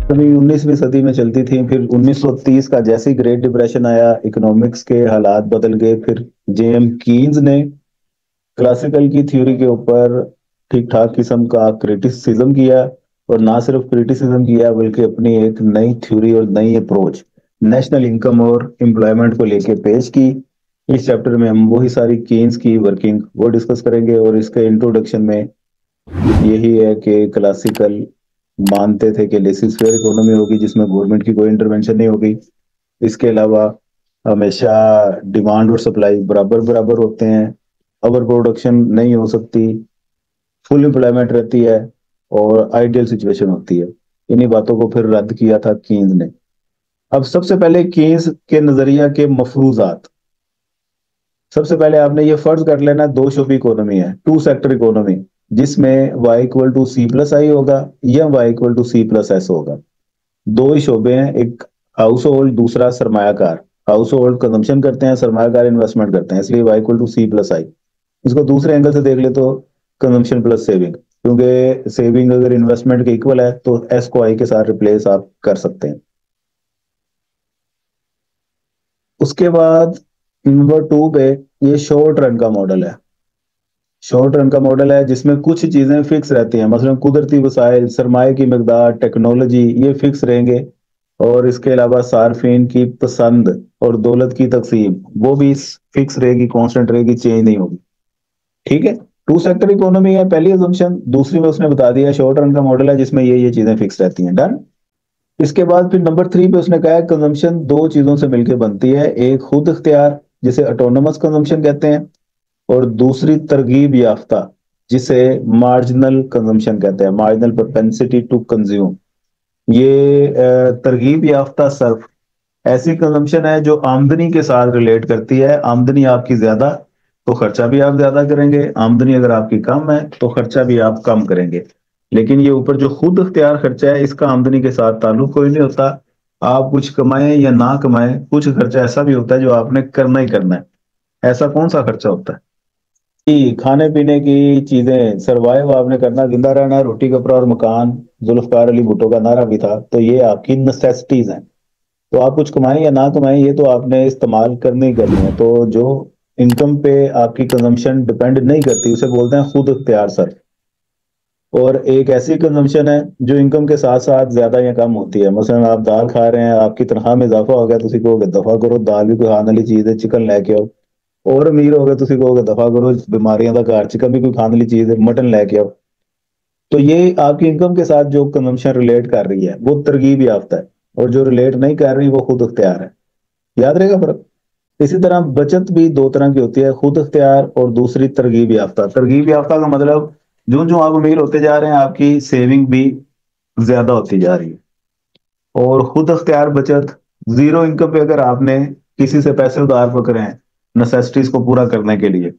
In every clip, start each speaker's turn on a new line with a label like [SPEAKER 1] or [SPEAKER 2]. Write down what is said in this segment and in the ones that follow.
[SPEAKER 1] अभी 19वीं सदी में चलती थी, फिर 1930 का जैसे ही ग्रेट डिप्रेशन आया, इकोनॉमिक्स के हालात बदल गए, फिर जेएम कीन्स ने क्लासिकल की थ्योरी के ऊपर ठीक ठाक किस्म का क्रिटिसिज्म किया, और ना सिर्फ क्रिटिसिज्म किया बल्कि अपनी एक नई थ्योरी और नई अप्रोच नेशनल इनकम और एम्प्लॉयमेंट को लेके पेश की। इस चैप्टर में हम वही सारी केन्स की वर्किंग वो डिस्कस करेंगे, और इसके इंट्रोडक्शन में यही है कि क्लासिकल मानते थे कि लेसिस फेयर इकोनॉमी होगी जिसमें गवर्नमेंट की कोई इंटरवेंशन नहीं होगी। इसके अलावा हमेशा डिमांड और सप्लाई बराबर बराबर होते हैं, ओवर प्रोडक्शन नहीं हो सकती, फुल एम्प्लॉयमेंट रहती है, और आइडियल सिचुएशन होती है। इन्हीं बातों को फिर रद्द किया था कीन्स ने। अब सबसे पहले कीन्स के नजरिया के मफरूजात, सबसे पहले आपने ये फर्ज कर लेना, दो शोबी इकोनॉमी है, टू सेक्टर इकोनॉमी, जिसमें y equal to C plus I होगा या y equal to C plus S होगा। दो ही शोबे हैं, एक हाउस होल्ड, दूसरा सरमायाकार। हाउस होल्ड कंजम्पशन करते हैं, सरमायाकार इन्वेस्टमेंट करते हैं, इसलिए y equal to C plus I. इसको दूसरे एंगल से देख ले तो कंजम्पशन प्लस सेविंग, क्योंकि सेविंग अगर इन्वेस्टमेंट के इक्वल है तो एस को आई के साथ रिप्लेस आप कर सकते हैं। उसके बाद नंबर टू पे ये शॉर्ट रन का मॉडल है। शॉर्ट रन का मॉडल है जिसमें कुछ चीजें फिक्स रहती हैं, मसलन कुदरती वसाइल, सरमाए की मकदार, टेक्नोलॉजी, ये फिक्स रहेंगे। और इसके अलावा सार्फिन की पसंद और दौलत की तकसीम वो भी फिक्स रहेगी, कांस्टेंट रहेगी, चेंज नहीं होगी। ठीक है, टू सेक्टर इकोनॉमी है पहली अजम्पशन। दूसरी में उसने बता दिया शॉर्ट रन का मॉडल है जिसमें ये चीजें फिक्स रहती हैं। डन। इसके बाद फिर नंबर थ्री पे उसने कहा है कंजम्पशन दो चीजों से मिलकर बनती है, एक खुद इख्तियार जिसे ऑटोनोमस कंजम्पशन कहते हैं, और दूसरी तरगीब याफ्ता जिसे मार्जिनल कंजम्पशन कहते हैं, मार्जिनल प्रोपेंसिटी टू कंज्यूम। ये तरगीब याफ्ता सर्फ ऐसी कंजम्पशन है जो आमदनी के साथ रिलेट करती है। आमदनी आपकी ज्यादा तो खर्चा भी आप ज्यादा करेंगे, आमदनी अगर आपकी कम है तो खर्चा भी आप कम करेंगे। लेकिन ये ऊपर जो खुद इख्तियार खर्चा है इसका आमदनी के साथ ताल्लुक कोई नहीं होता। आप कुछ कमाएं या ना कमाएं, कुछ खर्चा ऐसा भी होता है जो आपने करना ही करना है। ऐसा कौन सा खर्चा होता है कि खाने पीने की चीजें, सरवाइव आपने करना, जिंदा रहना, रोटी कपड़ा और मकान, जुल्फकार अली भुट्टो का नारा भी था, तो ये आपकी नेसेसिटीज हैं। तो आप कुछ कमाएं या ना कमाएं ये तो आपने इस्तेमाल करनी ही करनी है। तो जो इनकम पे आपकी कंजम्पशन डिपेंड नहीं करती उसे बोलते हैं खुद इख्तियार सर। और एक ऐसी कंजम्पशन है जो इनकम के साथ साथ ज्यादा या कम होती है। मसलन आप दाल खा रहे हैं, आपकी तनख्वाह में इजाफा हो गया, तुम कहोगे दफा करो, दाल भी कोई खाने वाली चीज है, चिकन लेके आओ। और अमीर हो गए, तुम कहोगे दफा करो, बीमारियां का घर, चिकन भी कोई खाने वाली चीज है, मटन लेके आओ। तो ये आपकी इनकम के साथ जो कंजम्पशन रिलेट कर रही है वो तरगीब याफ्ता है, और जो रिलेट नहीं कर रही वो खुद इख्तियार है। याद रहेगा फर्क। इसी तरह बचत भी दो तरह की होती है, खुद इख्तियार और दूसरी तरगीब याफ्ता। तरगीब याफ्ता का मतलब जो जो आप अमीर होते जा रहे हैं आपकी सेविंग भी ज्यादा होती जा रही है। और खुद इख्तियार बचत, जीरो इनकम पे अगर आपने किसी से पैसे उधार पकड़े हैं नेसेसिटीज को पूरा करने के लिए,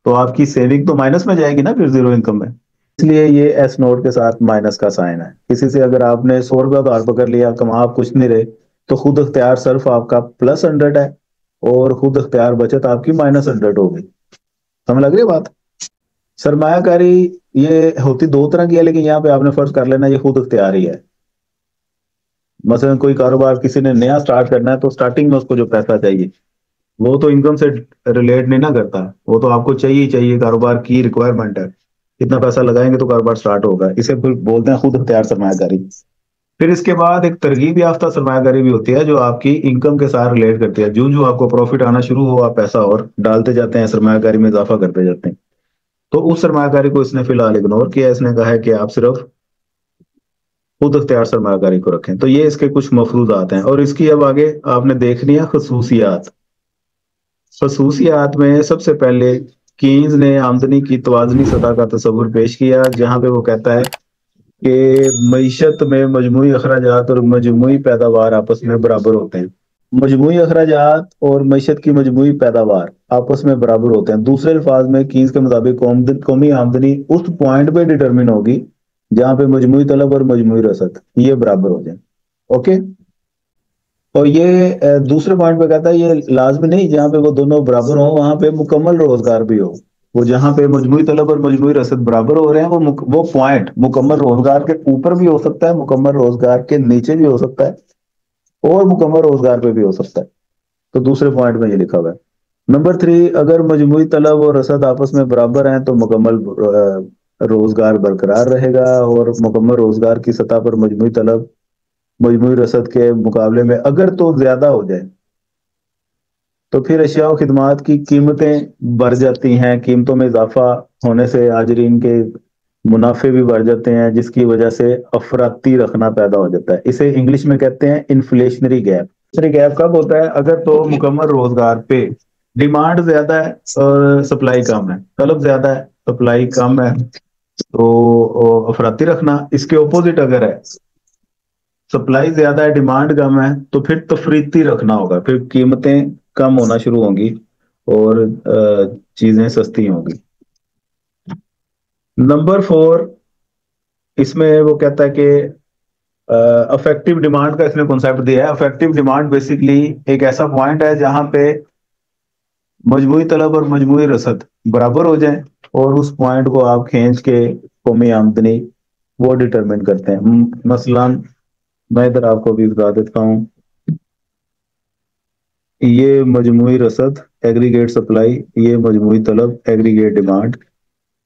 [SPEAKER 1] तो आपकी सेविंग तो माइनस में जाएगी ना फिर जीरो इनकम में। इसलिए ये एस नोट के साथ माइनस का साइन है। किसी से अगर आपने 100 रुपया उधार पकड़ लिया, कमा आप कुछ नहीं रहे, तो खुद इख्तियार सिर्फ आपका +100 है, और खुद इख्तियार बचत आपकी -100 हो गई। समझ लग रही है बात। सरमायाकारी ये होती दो तरह की है, लेकिन यहाँ पे आपने फर्ज कर लेना ये खुद इख्तियार ही है। मसलन कोई कारोबार किसी ने नया स्टार्ट करना है तो स्टार्टिंग में उसको जो पैसा चाहिए वो तो इनकम से रिलेट नहीं ना करता, वो तो आपको चाहिए ही चाहिए, कारोबार की रिक्वायरमेंट है। इतना पैसा लगाएंगे तो कारोबार स्टार्ट होगा, इसे फिर बोलते हैं खुद इख्तियार सरमायाकारी। फिर इसके बाद एक तरगीब याफ्ता सरमायाकारी भी होती है जो आपकी इनकम के साथ रिलेट करती है। जो जो आपको प्रॉफिट आना शुरू हो आप पैसा और डालते जाते हैं, सरमायाकारी में इजाफा करते जाते हैं। तो उस सरमायाकारी को इसने फिलहाल इग्नोर किया, इसने कहा है कि आप सिर्फ खुद इख्तियार सरमायाकारी को रखें। तो ये इसके कुछ मफरूजात हैं, और इसकी अब आगे आपने देखनी है खसूसियात। खसूसियात में सबसे पहले कीन्स ने आमदनी की तवाज़नी सतह का तस्वुर पेश किया, जहां पे वो कहता है कि मईशत में मजमूई अखराजात और मजमूई पैदावार आपस में बराबर होते हैं। मजमूई अखराजात और मईशत की मजमूई पैदावार आपस में बराबर होते हैं। दूसरे अल्फाज में कीन्स के मुताबिक कौमी आमदनी उस पॉइंट पे डिटरमिन होगी जहां पे मजमूई तलब और मजमूई रसद ये बराबर हो जाए। ओके। और ये दूसरे पॉइंट पे कहता है ये लाजमी नहीं, जहाँ पे वो दोनों बराबर हो वहां पे मुकम्मल रोजगार भी हो। वो जहां पे मजमूई तलब और मजमूई रसद बराबर हो रहे हैं, वो पॉइंट मुकम्मल रोजगार के ऊपर भी हो सकता है, मुकम्मल रोजगार के नीचे भी हो सकता है, और मुकम्मल रोजगार पे भी हो सकता है। तो दूसरे पॉइंट में ये लिखा हुआ है। नंबर 3, अगर मजमूई तलब और रसद आपस में बराबर हैं तो मुकम्मल रोजगार बरकरार रहेगा, और मुकम्मल रोजगार की सतह पर मजमूई तलब मजमूई रसद के मुकाबले में अगर तो ज्यादा हो जाए तो फिर अशिया और खिदमात की कीमतें बढ़ जाती हैं, कीमतों में इजाफा होने से हाजरीन के मुनाफे भी बढ़ जाते हैं, जिसकी वजह से अफराती रखना पैदा हो जाता है। इसे इंग्लिश में कहते हैं इन्फ्लेशनरी गैप। इन्फ्लेशनरी गैप कब होता है? अगर तो मुकम्मल रोजगार पे डिमांड ज्यादा है और सप्लाई कम है, तलब ज्यादा है सप्लाई कम है, तो अफराती रखना। इसके ऑपोजिट अगर है, सप्लाई ज्यादा है डिमांड कम है, तो फिर तफरीती रखना होगा, फिर कीमतें कम होना शुरू होंगी और चीजें सस्ती होंगी। नंबर 4, इसमें वो कहता है कि अफेक्टिव डिमांड का इसने कॉन्सेप्ट दिया है। अफेक्टिव डिमांड बेसिकली एक ऐसा पॉइंट है जहां पे मजमूई तलब और मजमूई रसद बराबर हो जाए, और उस पॉइंट को आप खींच के कौमी आमदनी वो डिटरमिन करते हैं। मसलन मैं इधर आपको भी बता देता हूँ, ये मजमूई रसद एग्रीगेट सप्लाई, ये मजमूई तलब एग्रीगेट डिमांड,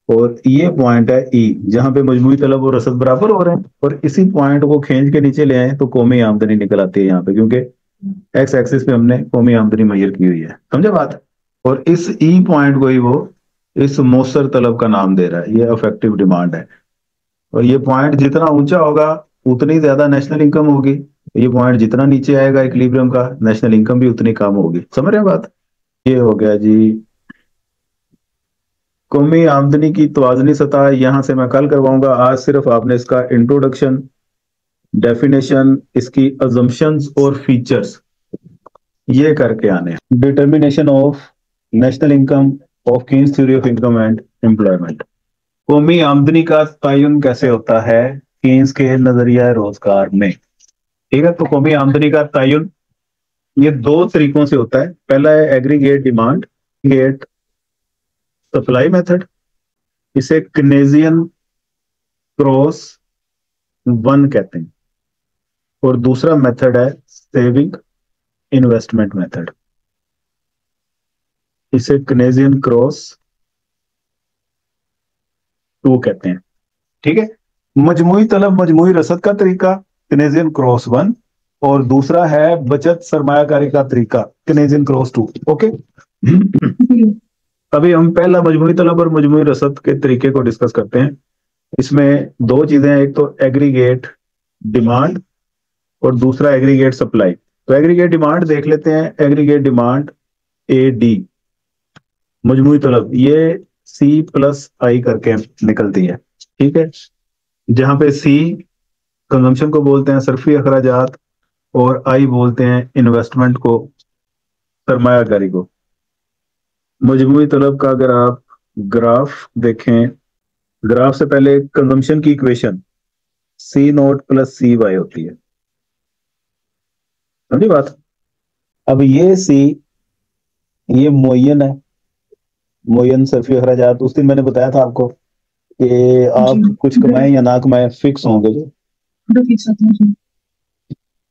[SPEAKER 1] और ये पॉइंट है ई जहां पे मजमूई तलब और रसद बराबर हो रहे हैं, और इसी पॉइंट को खींच के नीचे ले आए तो कौमी आमदनी निकल आती है यहाँ पे, क्योंकि एक्स एक्सिस पे हमने कौमी आमदनी मेजर की हुई है। समझे बात? और इस ई पॉइंट को ही वो इस मौसर तलब का नाम दे रहा है, ये अफेक्टिव डिमांड है। और ये पॉइंट जितना ऊंचा होगा उतनी ज्यादा नेशनल इनकम होगी, ये पॉइंट जितना नीचे आएगा इक्विलिब्रियम का, नेशनल इनकम भी उतनी कम होगी। समझ रहे हैं बात? ये हो गया जी कौमी आमदनी की तवाज़ुनी सतह। यहां से मैं कल करवाऊंगा, आज सिर्फ आपने इसका इंट्रोडक्शन, डेफिनेशन, इसकी अजम्पशंस और फीचर्स ये करके आने हैं। Determination of national income of Keynes theory of income and employment. कौमी आमदनी का तयन कैसे होता है कीन्स के नजरिया रोजगार में? ठीक है, तो कौमी आमदनी का तयन ये दो तरीकों से होता है। पहला है aggregate demand, aggregate supply method, इसे कनेजियन क्रॉस वन कहते हैं, और दूसरा मेथड है सेविंग इन्वेस्टमेंट मेथड, इसे कनेजियन क्रॉस टू कहते हैं। ठीक है, मजमूई तलब मजमूई रसद का तरीका कनेजियन क्रॉस वन, और दूसरा है बचत सरमायाकारी का तरीका कनेजियन क्रॉस टू। ओके अभी हम पहला मजमूई तलब और मजमूई रसद के तरीके को डिस्कस करते हैं। इसमें दो चीजें हैं, एक तो एग्रीगेट डिमांड और दूसरा एग्रीगेट सप्लाई। तो एग्रीगेट डिमांड देख लेते हैं। एग्रीगेट डिमांड ए डी, मजमूई तलब ये सी प्लस आई करके निकलती है। ठीक है, जहां पे सी कंजम्पशन को बोलते हैं, सरफी अखराजात, और आई बोलते हैं इन्वेस्टमेंट को, सरमायाकारी को। मजमूई तलब का अगर आप ग्राफ देखें, ग्राफ से पहले कंजम्पशन की इक्वेशन सी नोट प्लस सी वाई होती है। समझी बात? अब ये सी, ये मोयन है, मोयन सरफी अखराजात। उस दिन मैंने बताया था आपको कि आप कुछ कमाएं या ना कमाएं फिक्स होंगे जो फिक्स होते हैं।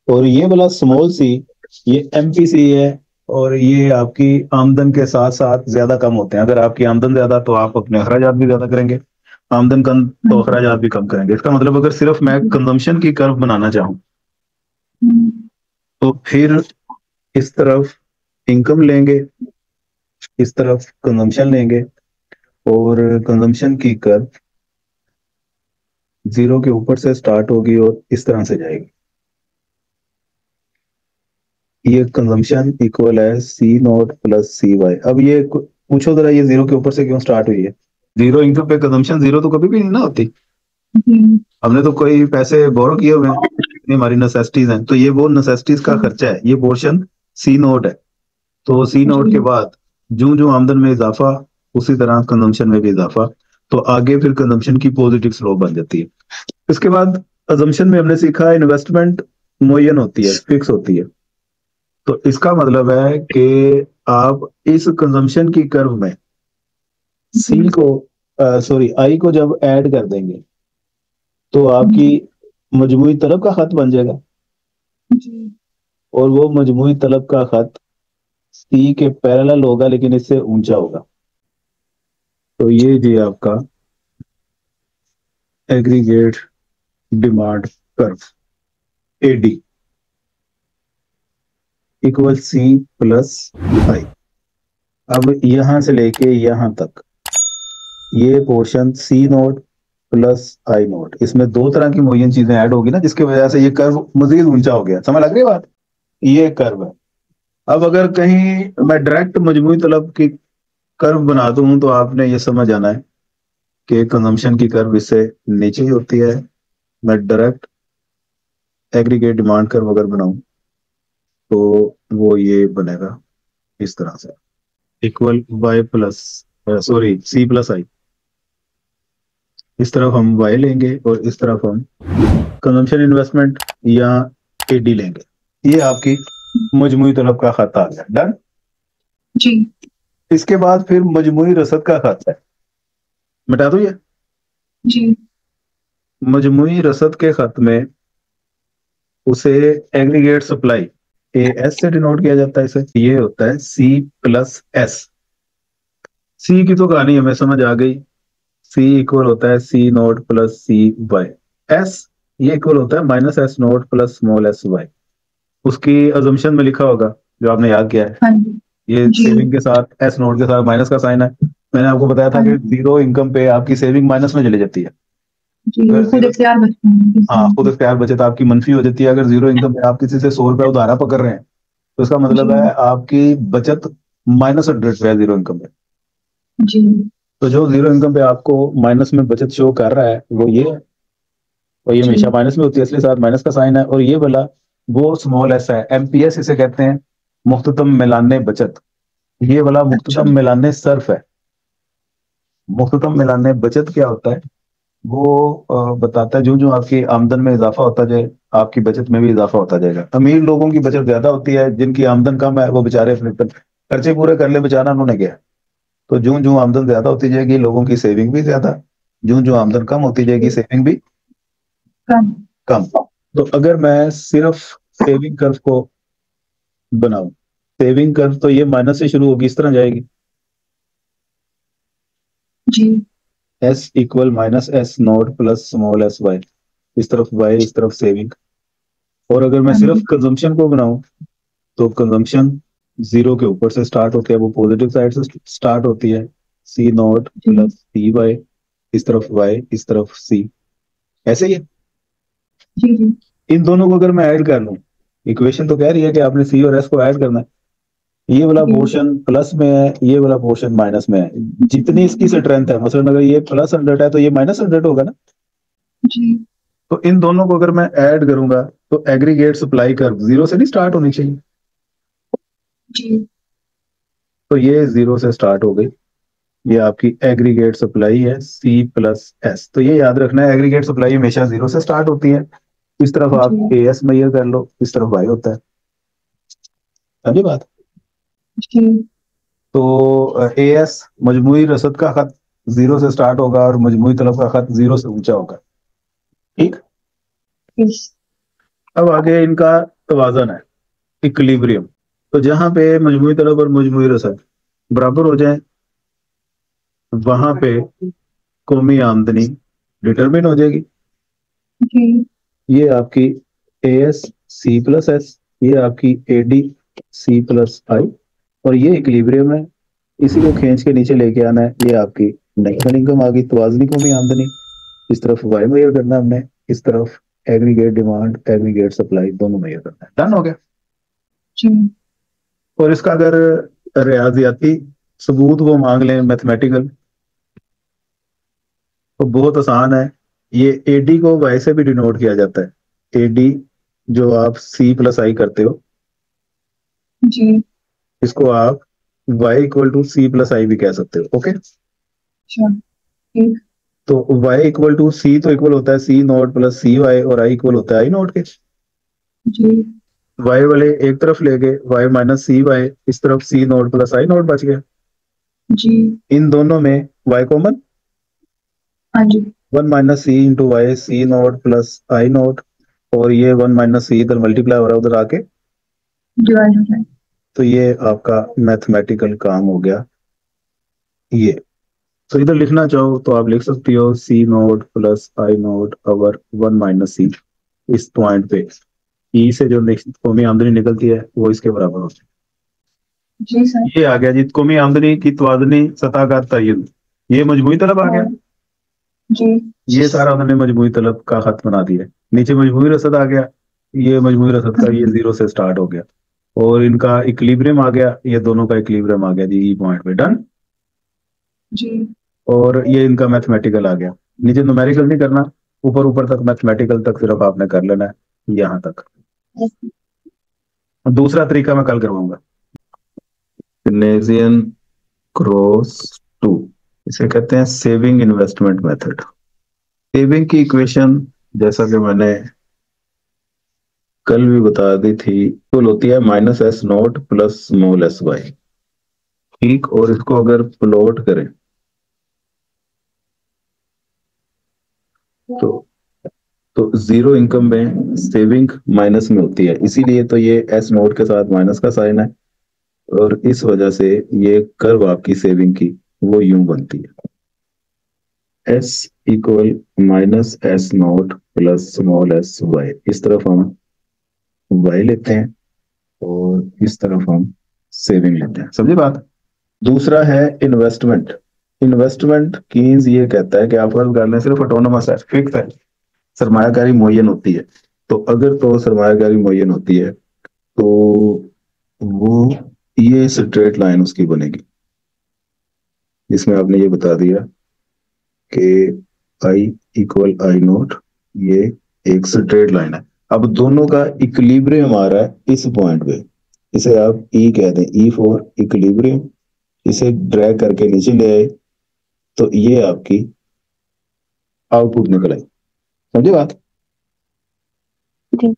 [SPEAKER 1] और ये वाला स्मॉल सी, ये एमपीसी है, और ये आपकी आमदन के साथ साथ ज्यादा कम होते हैं। अगर आपकी आमदन ज्यादा तो आप अपने अखराजात भी ज्यादा करेंगे, आमदन कम तो अखराजात भी कम करेंगे। इसका मतलब अगर सिर्फ मैं कंजम्पशन की कर्व बनाना चाहूं तो फिर इस तरफ इनकम लेंगे, इस तरफ कंजम्पशन लेंगे, और कंजम्पशन की कर्व जीरो के ऊपर से स्टार्ट होगी और इस तरह से जाएगी। ये कंजम्पशन इक्वल है C not plus C Y. अब ये पूछो जरा, ये जीरो के ऊपर से क्यों स्टार्ट हुई है? जीरो इनकम पे कंजम्पशन जीरो तो कभी भी नहीं ना होती। हमने तो कोई पैसे बोरो किए हुए हैं, इतनी हमारी नेसेसिटीज हैं, तो ये वो नेसेसिटीज का खर्चा है, ये पोर्शन सी नोट है। तो सी नोट के बाद जो जो आमदन में इजाफा, उसी तरह कंजम्पशन में भी इजाफा, तो आगे फिर कंजम्पशन की पॉजिटिव स्लोप बन जाती है। इसके बाद अजम्पशन में हमने सीखा इन्वेस्टमेंट मुय्यन होती है, फिक्स होती है। तो इसका मतलब है कि आप इस कंजम्पशन की कर्व में सी को सॉरी आई को जब ऐड कर देंगे तो आपकी मजमूई तलब का खत बन जाएगा,
[SPEAKER 2] जी
[SPEAKER 1] और वो मजमूई तलब का खत सी के पैरेलल होगा लेकिन इससे ऊंचा होगा। तो ये जी आपका aggregate demand curve AD equal C plus I. अब यहां से लेके यहां तक ये portion C note plus I not, इसमें दो तरह की मुहैयन चीजें ऐड होगी ना, जिसकी वजह से ये कर्व मजीद ऊंचा हो गया। समझ लग रही है बात? ये कर्व है। अब अगर कहीं मैं डायरेक्ट मजमूई तलब की कर्व बना दूं तो आपने ये समझ आना है कि कंजम्पशन की कर्व इससे नीचे ही होती है। मैं डायरेक्ट एग्रीगेट डिमांड कर्व अगर बनाऊं तो वो ये बनेगा इस तरह से, equal Y plus sorry C plus I. इस तरफ हम वाई लेंगे और इस तरफ हम कंजम्पशन इन्वेस्टमेंट या एडी लेंगे। ये आपकी मजमूई तलब का खाता आ गया। डन।
[SPEAKER 2] जी
[SPEAKER 1] इसके बाद फिर मजमूई रसद का खाता है, मिटा दो ये।
[SPEAKER 2] जी
[SPEAKER 1] मजमूई रसद के खत में उसे एग्रीगेट सप्लाई ए एस से डिनोट किया जाता है। इसे ये होता है सी प्लस एस। सी की तो कहानी हमें समझ आ गई। सी इक्वल होता है C note plus C Y. S ये इक्वल होता है minus S naught plus small S Y. उसकी अजम्पशन में लिखा होगा जो आपने याद किया है।
[SPEAKER 2] हाँ जी
[SPEAKER 1] ये
[SPEAKER 2] जी
[SPEAKER 1] सेविंग के साथ एस नोट के साथ माइनस का साइन है। मैंने आपको बताया था
[SPEAKER 2] हाँ
[SPEAKER 1] कि
[SPEAKER 2] जी
[SPEAKER 1] जीरो इनकम पे आपकी सेविंग माइनस में चली जाती है।
[SPEAKER 2] जी,
[SPEAKER 1] अगर
[SPEAKER 2] खुद
[SPEAKER 1] जीरो,
[SPEAKER 2] इख्तियार बचपन में
[SPEAKER 1] हाँ, खुद
[SPEAKER 2] इसमें।
[SPEAKER 1] इख्तियार बचत आपकी मनफी हो जाती है। अगर जीरो इनकम पे आप किसी से 100 रुपया उधारा पकड़ रहे हैं तो इसका मतलब है
[SPEAKER 2] जी
[SPEAKER 1] आपकी बचत -100 है जीरो इनकम पे।
[SPEAKER 2] जी
[SPEAKER 1] तो जो जीरो इनकम पे आपको माइनस में बचत शो कर रहा है वो ये है, और ये हमेशा
[SPEAKER 2] जी
[SPEAKER 1] माइनस में होती है इसलिए साथ माइनस का साइन है। और ये वाला वो स्मॉल एस है, एमपीएस इसे कहते हैं, मुख्ततम मिलाने बचत। ये वाला
[SPEAKER 2] अच्छा
[SPEAKER 1] मुख्ततम मिलाने सर्फ है। मुख्ततम मिलाने बचत क्या होता है? वो बताता है जो जो आपकी आमदन में इजाफा होता जाए आपकी बचत में भी इजाफा होता जाएगा। अमीर लोगों की बचत ज्यादा होती है, जिनकी आमदन कम है वो बेचारे अपने खर्चे पूरे कर ले, बेचारा उन्होंने क्या। तो जो जो आमदन ज्यादा होती जाएगी लोगों की सेविंग भी ज्यादा, जो जो आमदन कम होती जाएगी सेविंग भी
[SPEAKER 2] कम।
[SPEAKER 1] कम। तो अगर मैं सिर्फ सेविंग कर्व को बनाऊं, सेविंग कर्व तो ये माइनस से शुरू होगी, इस तरह जाएगी
[SPEAKER 2] G
[SPEAKER 1] S equal minus S naught plus small S Y. इस तरफ वाई इस तरफ सेविंग। और अगर मैं
[SPEAKER 2] हाँ
[SPEAKER 1] सिर्फ
[SPEAKER 2] जी
[SPEAKER 1] कंजम्पशन को बनाऊं तो कंजम्पशन जीरो के ऊपर से स्टार्ट होती है, वो पॉजिटिव साइड से स्टार्ट होती है, C not
[SPEAKER 2] G
[SPEAKER 1] plus C Y. इस तरफ वाई इस तरफ सी, ऐसे ही है।
[SPEAKER 2] जी जी
[SPEAKER 1] इन दोनों को अगर मैं ऐड कर लूं, इक्वेशन तो कह रही है कि आपने सी और एस को ऐड करना है। ये वाला
[SPEAKER 2] जी
[SPEAKER 1] पोर्शन प्लस में है, ये वाला पोर्शन माइनस में है। जितनी इसकी स्ट्रेंथ है, मसलन अगर ये +100 है तो ये -100 होगा ना।
[SPEAKER 2] जी
[SPEAKER 1] तो इन दोनों को अगर मैं ऐड करूंगा तो एग्रीगेट सप्लाई कर्व जीरो से नहीं स्टार्ट होनी चाहिए।
[SPEAKER 2] जी
[SPEAKER 1] तो ये जीरो से स्टार्ट हो गई। ये आपकी एग्रीगेट सप्लाई है सी प्लस एस। तो ये याद रखना है एग्रीगेट सप्लाई हमेशा जीरो से स्टार्ट होती है। इस तरफ आप
[SPEAKER 2] जी
[SPEAKER 1] ए एस मैयर कर लो, इस तरफ वाई होता है। समझी बात?
[SPEAKER 2] जी
[SPEAKER 1] तो ए एस मजमूई रसद का खत जीरो से स्टार्ट होगा और मजमूई तलब का खत जीरो से ऊंचा होगा। ठीक।
[SPEAKER 2] इस
[SPEAKER 1] अब आगे इनका तवाजन है, इक्विलिब्रियम। तो जहां पे मजमूई तलब और मजमूई रसद बराबर हो जाए वहां पे कौमी आमदनी डिटरमिन हो जाएगी।
[SPEAKER 2] जी
[SPEAKER 1] ये आपकी A S C plus S, ये आपकी ए डी सी प्लस आई, और ये इक्विलिब्रियम है। इसी को खींच के नीचे लेके आना है। ये आपकी नेशनल इनकम आ गई, तवाजनी कौमी आमदनी। इस तरफ वाई मेजर करना है हमने, इस तरफ एग्रीगेट डिमांड एग्रीगेट सप्लाई दोनों मेजर करना है। डन हो गया।
[SPEAKER 2] जी
[SPEAKER 1] और इसका अगर रियाजियाती सबूत वो मांग लें, मैथमेटिकल, तो बहुत आसान है। ये एडी को वाई से भी डिनोट किया जाता है। एडी जो आप सी प्लस आई करते हो,
[SPEAKER 2] जी
[SPEAKER 1] इसको आप Y equal to C plus I भी कह सकते हो। ओके।
[SPEAKER 2] अच्छा ठीक
[SPEAKER 1] तो वाई इक्वल टू सी तो इक्वल होता है C not plus C Y, और आई इक्वल होता है आई नॉट के।
[SPEAKER 2] जी
[SPEAKER 1] वाई वाले एक तरफ ले गए, वाई माइनस सी वाई, इस तरफ सी नॉट प्लस आई नॉट बच गया।
[SPEAKER 2] जी।
[SPEAKER 1] इन दोनों में y कॉमन,
[SPEAKER 2] हाँ जी।
[SPEAKER 1] 1 - c × y c not plus i not, और ये 1 - c इधर मल्टीप्लाई हो रहा है उधर आके,
[SPEAKER 2] डिवाइड हो जाए।
[SPEAKER 1] तो ये आपका मैथमेटिकल काम हो गया ये। तो इधर लिखना चाहो तो आप लिख सकती हो c not plus i not over 1 - c। इस पॉइंट पे ई से जो कौमी आमदनी निकलती है वो इसके बराबर होती
[SPEAKER 2] जी सर।
[SPEAKER 1] है। ये आ गया जी कौमी आमदनी की तवाज़नी सतह का तयन। ये मजमूई तलब आ गया।
[SPEAKER 2] हाँ। जी।
[SPEAKER 1] ये सारा उन्होंने मजमूई तलब का खत बना दिया। नीचे मजमूई रसद आ गया। ये मजमूई रसद का ये जीरो से स्टार्ट हो गया, और इनका इक्विलिब्रियम आ गया, ये दोनों का इक्विलिब्रियम आ गया जी ई पॉइंट पे, डन।
[SPEAKER 2] जी।
[SPEAKER 1] और ये इनका मैथमेटिकल आ गया। नीचे न्यूमेरिकल नहीं करना, ऊपर ऊपर तक मैथमेटिकल तक सिर्फ आपने कर लेना है यहाँ तक। दूसरा तरीका मैं कल करवाऊंगा, केनेजियन क्रॉस टू, इसे कहते हैं सेविंग इन्वेस्टमेंट मेथड। सेविंग की इक्वेशन जैसा कि मैंने कल भी बता दी थी, तो होती है -s0 प्लस स्मॉल sy। ठीक, और इसको अगर प्लॉट करें तो जीरो इनकम में सेविंग माइनस में होती है, इसीलिए तो ये s0 के साथ माइनस का साइन है, और इस वजह से ये कर्व आपकी सेविंग की वो यूं बनती है, s equal -s0 plus small sy। इस तरफ हम y लेते हैं और इस तरफ हम सेविंग लेते हैं, समझे बात। दूसरा है इन्वेस्टमेंट। इन्वेस्टमेंट कीन्स ये कहता है कि आप फर्ज कर लें सिर्फ ऑटोनोमस है, फिक्स है, सरमायाकारी मुय्यन होती है। तो अगर तो सरमायाकारी मुय्यन होती है तो वो ये स्ट्रेट लाइन उसकी बनेगी, जिसमें आपने ये बता दिया कि आई इक्वल आई नोट, ये एक स्ट्रेट लाइन है। अब दोनों का इक्विलिब्रियम आ रहा है इस पॉइंट पे, इसे आप ई कह दें, ई फॉर इक्विलिब्रियम। इसे ड्रैग करके नीचे ले आए तो ये आपकी आउटपुट निकल आई, समझे बात।
[SPEAKER 2] जी।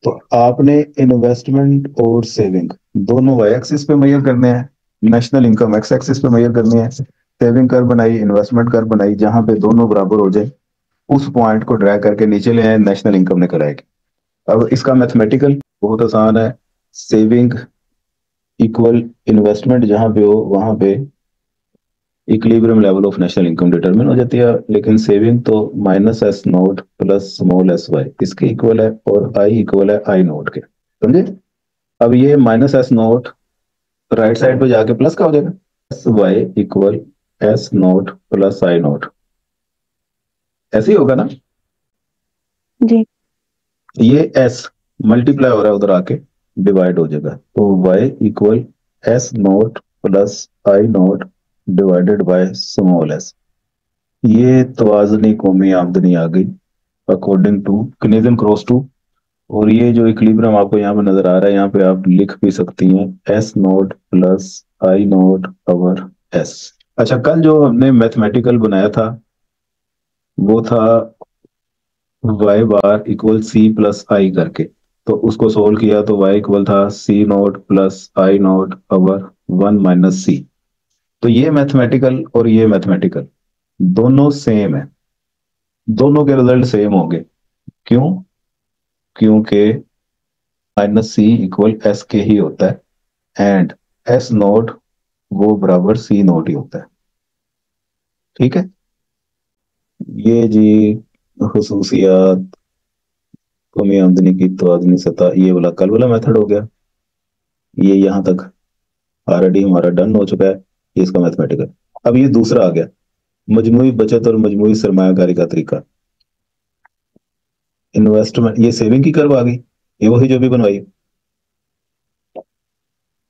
[SPEAKER 1] तो आपने इन्वेस्टमेंट और सेविंग दोनों वाई एक्सिस पे मेजर करने हैं, नेशनल इनकम एक्स एक्सिस पे मेजर करनी है। सेविंग कर बनाई, इन्वेस्टमेंट कर बनाई, जहां पे दोनों बराबर हो जाए उस पॉइंट को ड्रैग करके नीचे ले आए, नेशनल इनकम निकल आएगी। अब इसका मैथमेटिकल बहुत आसान है। सेविंग इक्वल इन्वेस्टमेंट जहां पे हो वहां पे equilibrium level of national income determine हो जाती है, लेकिन सेविंग तो -s0 प्लस स्मॉल sy इसके इक्वल है, और आई इक्वल है आई नोट के, समझे। अब ये -s0 राइट साइड पे जाके प्लस का हो जाएगा, sy equal s0 plus I note, ऐसे ही होगा ना।
[SPEAKER 2] जी।
[SPEAKER 1] ये s मल्टीप्लाई हो रहा है उधर आके डिवाइड हो जाएगा, तो y equal s0 plus I note divided by small s। ये तवाज़नी कौमी आमदनी आ गई अकॉर्डिंग टू कनेजियन क्रॉस टू। और ये जो इक्विलिब्रियम आपको यहाँ पे नजर आ रहा है, यहाँ पे आप लिख भी सकती हैं s0 plus I note over s। अच्छा, कल जो हमने मैथमेटिकल बनाया था वो था y बार इक्वल c प्लस आई करके, तो उसको सोल्व किया तो y इक्वल था c0 plus I note over 1 - c। तो ये मैथमेटिकल और ये मैथमेटिकल दोनों सेम है, दोनों के रिजल्ट सेम होंगे। क्यों? क्योंकि -c इक्वल s के ही होता है, एंड s0 वो बराबर c0 ही होता है, ठीक है। ये जी खसूसियात कौमी आमदनी की तवाज़नी सतह, ये वाला कल वाला मेथड हो गया। ये यहाँ तक ऑलरेडी हमारा डन हो चुका है, ये इसका मैथमेटिकल। अब ये दूसरा आ गया, मजमूई बचत और मजमूई सरमायाकारी का तरीका। इन्वेस्टमेंट, ये सेविंग की कर्व आ गई, ये वही जो भी बनवाई,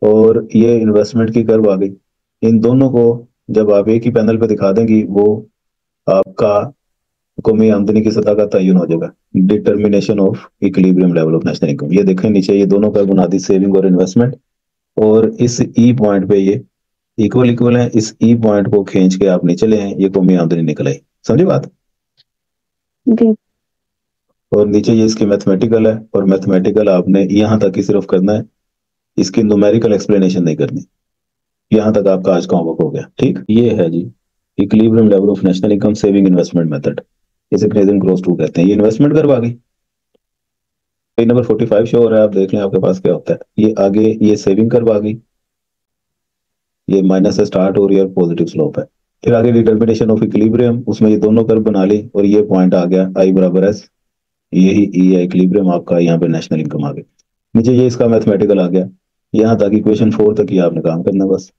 [SPEAKER 1] और ये इन्वेस्टमेंट की कर्व आ गई। इन दोनों को जब आप एक ही पैनल पे दिखा देंगी, वो आपका कौमी आमदनी की सतह का तयन हो जाएगा, determination of equilibrium level of national income. ये देखें नीचे ये दोनों कर्व बना दी, सेविंग और इन्वेस्टमेंट, और इस ई पॉइंट पे ये इक्वल इक्वल है, इस ई पॉइंट को खींच के आप नीचे ले आए, ये कौमी आमदनी निकल आई, समझी बात।
[SPEAKER 2] जी।
[SPEAKER 1] और नीचे ये इसकी मैथमेटिकल है, और मैथमेटिकल आपने यहाँ तक ही सिर्फ करना है, इसकी न्यूमेरिकल एक्सप्लेनेशन नहीं करनी। यहाँ तक आपका आज का होमवर्क हो गया। ठीक, ये है जी equilibrium level of national income saving investment method, इसे क्रेजन क्रॉस टू कहते हैं। ये इन्वेस्टमेंट करवा गई, पेज नंबर 45 शो हो रहा है, आप देख लें आपके पास क्या होता है। ये आगे ये सेविंग करवा गई, ये माइनस से स्टार्ट हो रही है और पॉजिटिव स्लोप है। फिर आगे डिटर्मिनेशन ऑफ इक्विलिब्रियम, उसमें ये दोनों कर्व बना ली और ये पॉइंट आ गया आई बराबर एस, यही ई है इक्विलिब्रियम आपका, यहाँ पे नेशनल इनकम आ गई। नीचे ये इसका मैथमेटिकल आ गया। यहाँ तक इक्वेशन 4 तक ही आपने काम करना बस।